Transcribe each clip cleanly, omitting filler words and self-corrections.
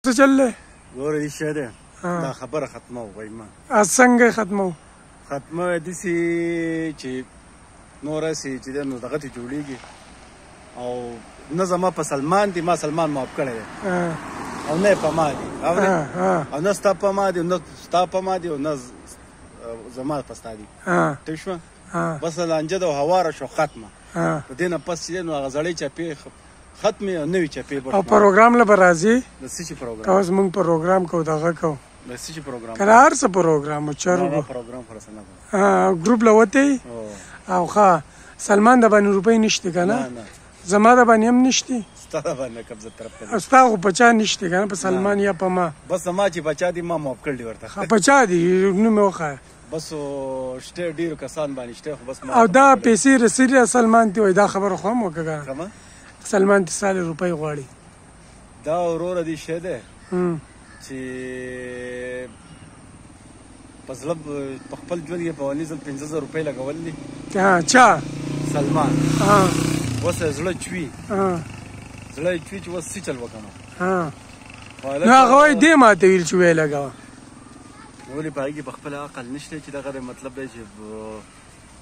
څه چل دی؟ ګوره دې شه دی دا خبره ختمه وایي ما څنګه ختمه ختمه داسې چې نور هسې چې دی نو دغه ته جوړېږي او نه زما په سلمان دي ما سلمان معاف کړی دی او نه یې په ما دي او نه ستا په ما دي نه ستا په ما دي او نه زما په ستا دي ټیک شوه بس لانجه ده او هواره شو ختمه په دې نه پس چې دی نو هغه زړې چپې ختمې او نوې چپې او پروګرام له به راځي د څه شي پروګرام اوس موږ پروګرام کوو دغه کوو د څه شي پروګرام که هر څه پروګرام و چرګو پروګرام خو راسه نه ګروپ له وتی او ښه سلمان د باندې روپۍ نشته که نه زما د باندې هم نشته ستا د باندې قبضه طرف ته ستا خو په چا نشته که نه په سلمان یا په ما بس زما چې په چا دي ما معاف کړي ورته په چا دي نوم یې وښایه بس شته ډېرو کسان باندې شته خو بس او دا پیسې رسېدلې سلمان ته وایي دا خبره خو هم وکړه کومه سلمان ته سالې روپۍ غواړي دا وروره دې شی دی چې په زړه په خپل ژوند کې په اولني ځل 50,000 روپۍ لګول دي چا سلمان اوس یې زړه چوي زړه یې چوي چې اوس څه چل وکړم نو هغه وایي دې ما ته ویل چې ویې لګوه ولې په هغې کې په خپل عقل نشته چې دغه مطلب دی چې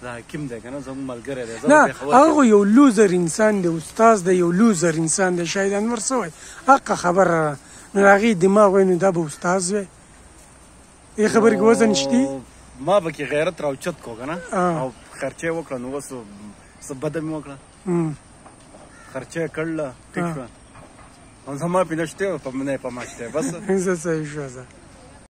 دا حکیم دی که نه زموږ ملګری دی نه هغه خو یو لوزر انسان دی استاد دی یو لوزر انسان دی شاید انور څه وایي حقه خبره نو هغې دماغ وایي نو دا به استاد وی دې خبرې کې وزن شتي ما به کې غیرت راوچت کو که نه او خرچه یې وکړه نو اوس څه بده مې وکړه خرچه یې کړله ټیک شوه او زما پې نه شته او نه یې په ما شته بس زه صحیح شوه